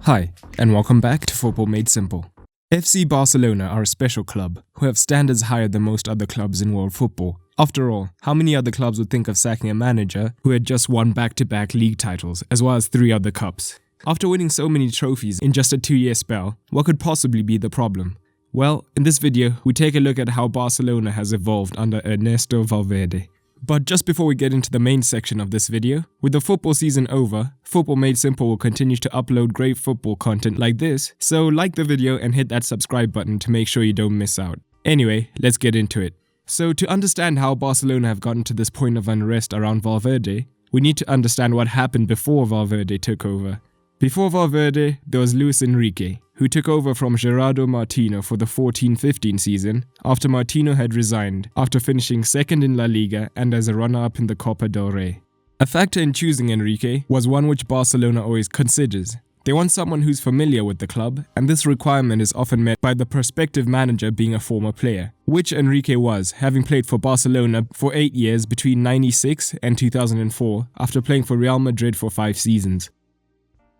Hi, and welcome back to Football Made Simple. FC Barcelona are a special club who have standards higher than most other clubs in world football. After all, how many other clubs would think of sacking a manager who had just won back-to-back league titles as well as 3 other cups? After winning so many trophies in just a 2-year spell, what could possibly be the problem? Well, in this video, we take a look at how Barcelona has evolved under Ernesto Valverde. But just before we get into the main section of this video, with the football season over, Football Made Simple will continue to upload great football content like this, so like the video and hit that subscribe button to make sure you don't miss out. Anyway, let's get into it. So to understand how Barcelona have gotten to this point of unrest around Valverde, we need to understand what happened before Valverde took over. Before Valverde, there was Luis Enrique, who took over from Gerardo Martino for the 14-15 season after Martino had resigned after finishing second in La Liga and as a runner-up in the Copa del Rey. A factor in choosing Enrique was one which Barcelona always considers. They want someone who's familiar with the club, and this requirement is often met by the prospective manager being a former player, which Enrique was, having played for Barcelona for 8 years between 1996 and 2004 after playing for Real Madrid for 5 seasons.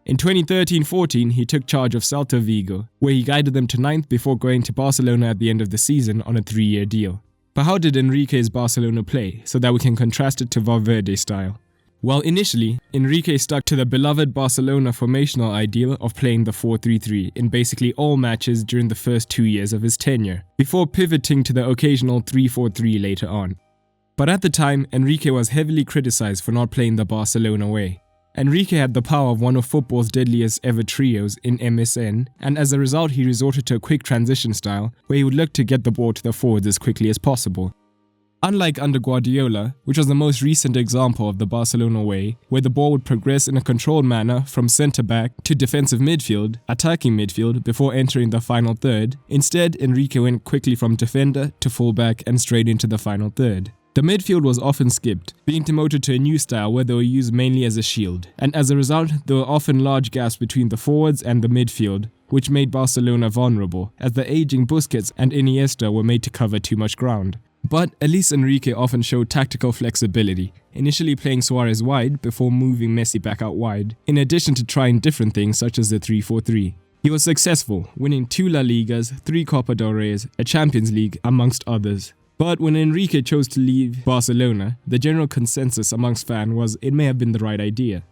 In 2013-14, he took charge of Celta Vigo, where he guided them to 9th before going to Barcelona at the end of the season on a 3-year deal. But how did Enrique's Barcelona play, so that we can contrast it to Valverde's style? Well, initially, Enrique stuck to the beloved Barcelona formational ideal of playing the 4-3-3 in basically all matches during the first 2 years of his tenure, before pivoting to the occasional 3-4-3 later on. But at the time, Enrique was heavily criticized for not playing the Barcelona way. Enrique had the power of one of football's deadliest ever trios in MSN, and as a result he resorted to a quick transition style where he would look to get the ball to the forwards as quickly as possible. Unlike under Guardiola, which was the most recent example of the Barcelona way, where the ball would progress in a controlled manner from centre-back to defensive midfield, attacking midfield before entering the final third, instead Enrique went quickly from defender to fullback and straight into the final third. The midfield was often skipped, being demoted to a new style where they were used mainly as a shield, and as a result there were often large gaps between the forwards and the midfield, which made Barcelona vulnerable, as the aging Busquets and Iniesta were made to cover too much ground. But at least Enrique often showed tactical flexibility, initially playing Suarez wide before moving Messi back out wide, in addition to trying different things such as the 3-4-3. He was successful, winning 2 La Ligas, 3 Copa del Reys, a Champions League, amongst others. But when Enrique chose to leave Barcelona, the general consensus amongst fans was it may have been the right idea.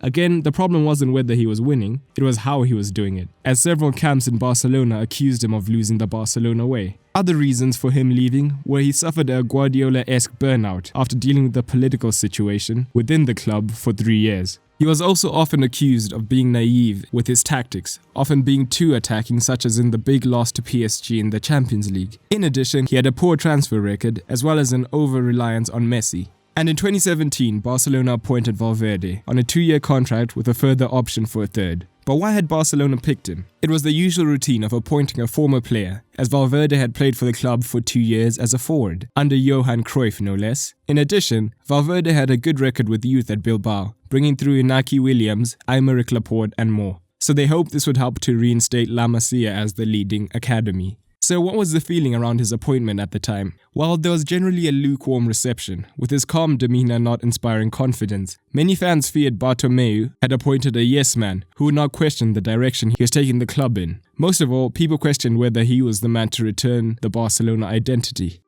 Again, the problem wasn't whether he was winning, it was how he was doing it, as several camps in Barcelona accused him of losing the Barcelona way. Other reasons for him leaving were he suffered a Guardiola-esque burnout after dealing with the political situation within the club for 3 years. He was also often accused of being naive with his tactics, often being too attacking, such as in the big loss to PSG in the Champions League. In addition, he had a poor transfer record as well as an over-reliance on Messi. And in 2017, Barcelona appointed Valverde on a 2-year contract with a further option for a 3rd. But why had Barcelona picked him? It was the usual routine of appointing a former player, as Valverde had played for the club for 2 years as a forward, under Johan Cruyff no less. In addition, Valverde had a good record with youth at Bilbao, bringing through Iñaki Williams, Aymeric Laporte and more. So they hoped this would help to reinstate La Masia as the leading academy. So what was the feeling around his appointment at the time? Well, there was generally a lukewarm reception, with his calm demeanor not inspiring confidence. Many fans feared Bartomeu had appointed a yes man who would not question the direction he was taking the club in. Most of all, people questioned whether he was the man to return the Barcelona identity.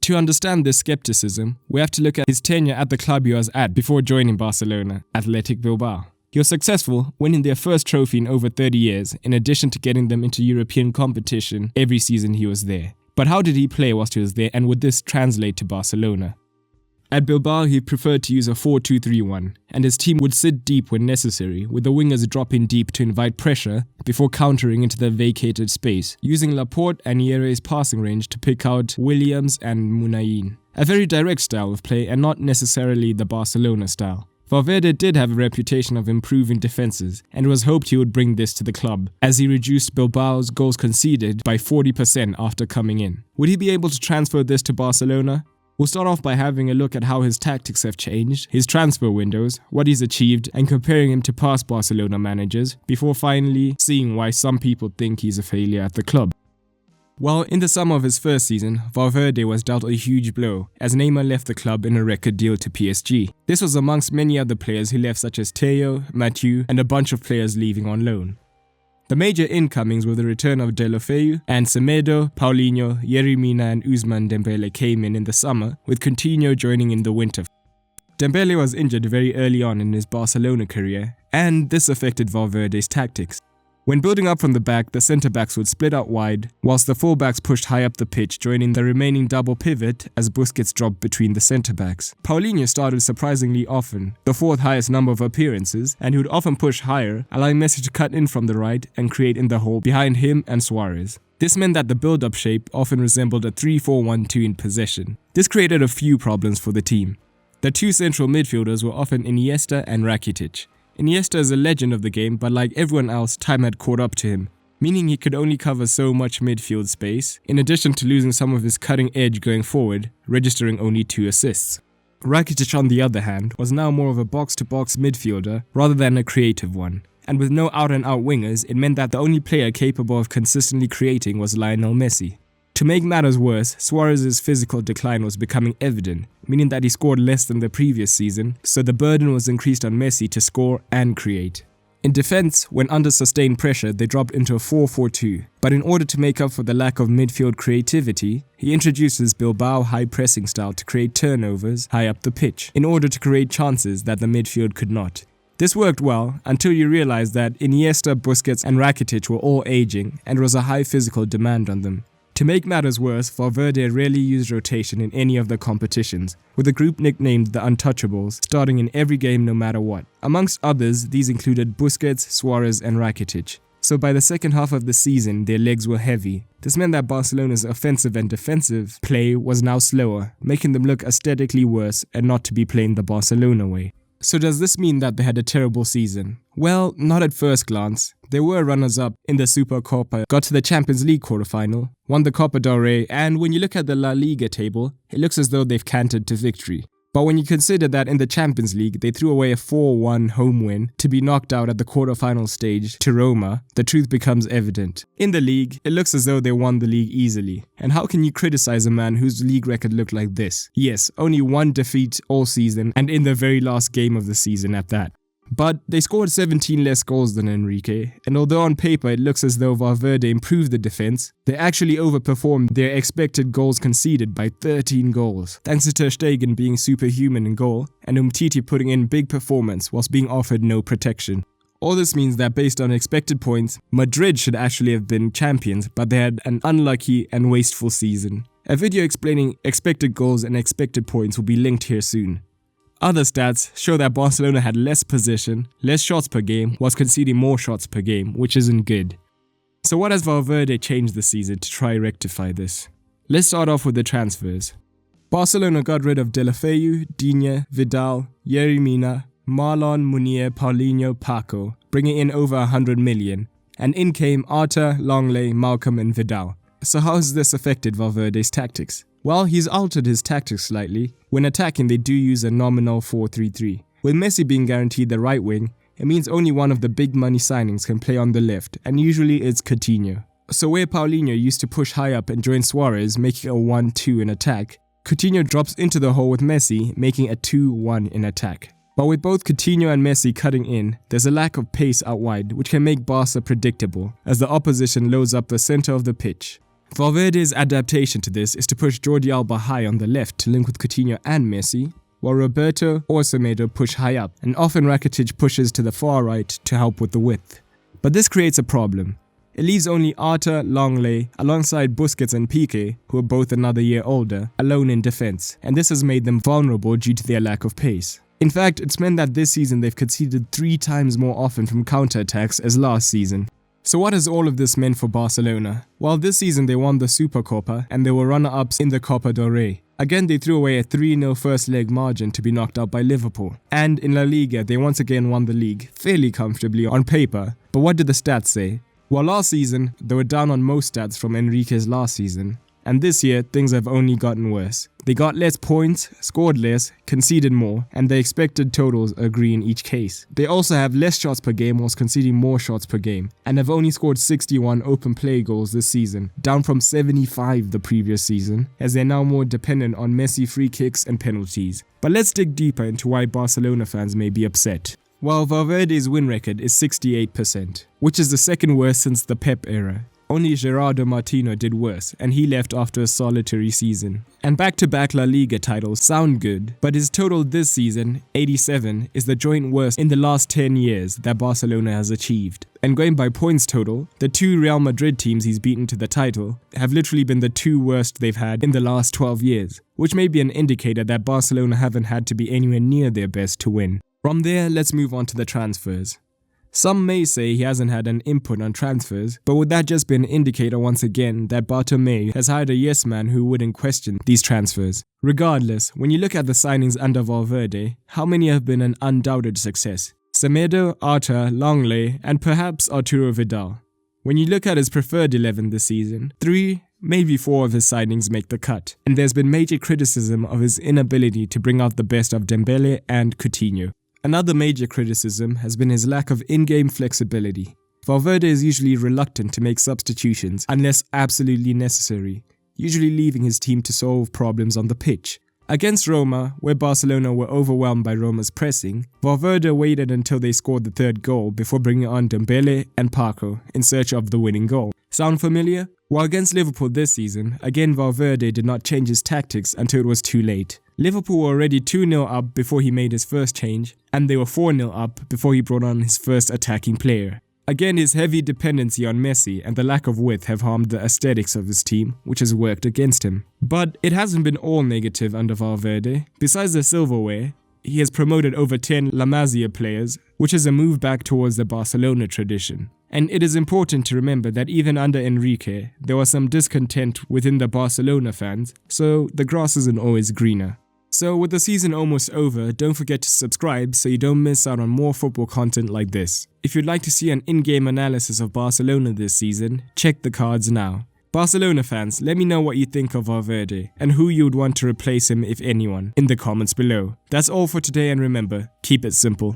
To understand this skepticism, we have to look at his tenure at the club he was at before joining Barcelona, Athletic Bilbao. He was successful, winning their first trophy in over 30 years, in addition to getting them into European competition every season he was there. But how did he play whilst he was there, and would this translate to Barcelona? At Bilbao, he preferred to use a 4-2-3-1, and his team would sit deep when necessary, with the wingers dropping deep to invite pressure before countering into the vacated space, using Laporte and Yere's passing range to pick out Williams and Munayin. A very direct style of play, and not necessarily the Barcelona style. Valverde did have a reputation of improving defenses, and it was hoped he would bring this to the club, as he reduced Bilbao's goals conceded by 40% after coming in. Would he be able to transfer this to Barcelona? We'll start off by having a look at how his tactics have changed, his transfer windows, what he's achieved, and comparing him to past Barcelona managers, before finally seeing why some people think he's a failure at the club. Well, in the summer of his first season, Valverde was dealt a huge blow as Neymar left the club in a record deal to PSG. This was amongst many other players who left, such as Theo, Mathieu, and a bunch of players leaving on loan. The major incomings were the return of Deulofeu, and Semedo, Paulinho, Yerry Mina and Ousmane Dembele came in the summer, with Coutinho joining in the winter. Dembele was injured very early on in his Barcelona career, and this affected Valverde's tactics. When building up from the back, the centre-backs would split out wide, whilst the full-backs pushed high up the pitch, joining the remaining double pivot as Busquets dropped between the centre-backs. Paulinho started surprisingly often, the fourth highest number of appearances, and he would often push higher, allowing Messi to cut in from the right and create in the hole behind him and Suarez. This meant that the build-up shape often resembled a 3-4-1-2 in possession. This created a few problems for the team. The two central midfielders were often Iniesta and Rakitic. Iniesta is a legend of the game, but like everyone else, time had caught up to him, meaning he could only cover so much midfield space, in addition to losing some of his cutting edge going forward, registering only 2 assists. Rakitic, on the other hand, was now more of a box-to-box midfielder rather than a creative one, and with no out-and-out wingers, it meant that the only player capable of consistently creating was Lionel Messi. To make matters worse, Suarez's physical decline was becoming evident, meaning that he scored less than the previous season, so the burden was increased on Messi to score and create. In defense, when under sustained pressure, they dropped into a 4-4-2, but in order to make up for the lack of midfield creativity, he introduced his Bilbao high pressing style to create turnovers high up the pitch, in order to create chances that the midfield could not. This worked well until you realized that Iniesta, Busquets and Rakitic were all aging, and there was a high physical demand on them. To make matters worse, Valverde rarely used rotation in any of the competitions, with a group nicknamed the Untouchables starting in every game no matter what. Amongst others, these included Busquets, Suarez and Rakitic. So by the second half of the season, their legs were heavy. This meant that Barcelona's offensive and defensive play was now slower, making them look aesthetically worse and not to be playing the Barcelona way. So does this mean that they had a terrible season? Well, not at first glance. They were runners-up in the Supercopa, got to the Champions League quarterfinal, won the Copa del Rey, and when you look at the La Liga table, it looks as though they've cantered to victory. But when you consider that in the Champions League, they threw away a 4-1 home win to be knocked out at the quarterfinal stage to Roma, the truth becomes evident. In the league, it looks as though they won the league easily. And how can you criticize a man whose league record looked like this? Yes, only 1 defeat all season, and in the very last game of the season at that. But they scored 17 less goals than Enrique, and although on paper it looks as though Valverde improved the defense, they actually overperformed their expected goals conceded by 13 goals, thanks to Ter Stegen being superhuman in goal, and Umtiti putting in big performance whilst being offered no protection. All this means that based on expected points, Madrid should actually have been champions, but they had an unlucky and wasteful season. A video explaining expected goals and expected points will be linked here soon. Other stats show that Barcelona had less possession, less shots per game, whilst conceding more shots per game, which isn't good. So what has Valverde changed this season to try rectify this? Let's start off with the transfers. Barcelona got rid of Deulofeu, Digne, Vidal, Yerry Mina, Marlon, Munir, Paulinho, Paco, bringing in over 100 million, and in came Arta, Longley, Malcolm and Vidal. So how has this affected Valverde's tactics? Well, he's altered his tactics slightly. When attacking, they do use a nominal 4-3-3. With Messi being guaranteed the right wing, it means only one of the big money signings can play on the left, and usually it's Coutinho. So where Paulinho used to push high up and join Suarez, making a 1-2 in attack, Coutinho drops into the hole with Messi, making a 2-1 in attack. But with both Coutinho and Messi cutting in, there's a lack of pace out wide, which can make Barca predictable, as the opposition loads up the center of the pitch. Valverde's adaptation to this is to push Jordi Alba high on the left to link with Coutinho and Messi, while Roberto or Semedo push high up, and often Rakitic pushes to the far right to help with the width. But this creates a problem. It leaves only Arta, Longley, alongside Busquets and Piqué, who are both another year older, alone in defense, and this has made them vulnerable due to their lack of pace. In fact, it's meant that this season they've conceded 3 times more often from counterattacks as last season. So what has all of this meant for Barcelona? Well, this season they won the Supercopa and they were runner-ups in the Copa del Rey. Again, they threw away a 3-0 first leg margin to be knocked out by Liverpool. And in La Liga, they once again won the league, fairly comfortably on paper. But what did the stats say? Well, last season, they were down on most stats from Enrique's last season. And this year, things have only gotten worse. They got less points, scored less, conceded more, and the expected totals agree in each case. They also have less shots per game whilst conceding more shots per game, and have only scored 61 open play goals this season, down from 75 the previous season, as they're now more dependent on Messi free kicks and penalties. But let's dig deeper into why Barcelona fans may be upset. while Valverde's win record is 68%, which is the second worst since the Pep era. Only Gerardo Martino did worse, and he left after a solitary season. And back-to-back La Liga titles sound good, but his total this season, 87, is the joint worst in the last 10 years that Barcelona has achieved. And going by points total, the two Real Madrid teams he's beaten to the title have literally been the two worst they've had in the last 12 years, which may be an indicator that Barcelona haven't had to be anywhere near their best to win. From there, let's move on to the transfers. Some may say he hasn't had an input on transfers, but would that just be an indicator once again that Bartomeu has hired a yes man who wouldn't question these transfers? Regardless, when you look at the signings under Valverde, how many have been an undoubted success? Semedo, Arta, Longley, and perhaps Arturo Vidal. When you look at his preferred 11 this season, 3, maybe 4 of his signings make the cut, and there's been major criticism of his inability to bring out the best of Dembele and Coutinho. Another major criticism has been his lack of in-game flexibility. Valverde is usually reluctant to make substitutions unless absolutely necessary, usually leaving his team to solve problems on the pitch. Against Roma, where Barcelona were overwhelmed by Roma's pressing, Valverde waited until they scored the third goal before bringing on Dembele and Paco in search of the winning goal. Sound familiar? While against Liverpool this season, again Valverde did not change his tactics until it was too late. Liverpool were already 2-0 up before he made his first change, and they were 4-0 up before he brought on his first attacking player. Again, his heavy dependency on Messi and the lack of width have harmed the aesthetics of his team, which has worked against him. But it hasn't been all negative under Valverde. Besides the silverware, he has promoted over 10 La Masia players, which is a move back towards the Barcelona tradition. And it is important to remember that even under Enrique, there was some discontent within the Barcelona fans, so the grass isn't always greener. So with the season almost over, don't forget to subscribe so you don't miss out on more football content like this. If you'd like to see an in-game analysis of Barcelona this season, check the cards now. Barcelona fans, let me know what you think of Valverde and who you would want to replace him if anyone in the comments below. That's all for today, and remember, keep it simple.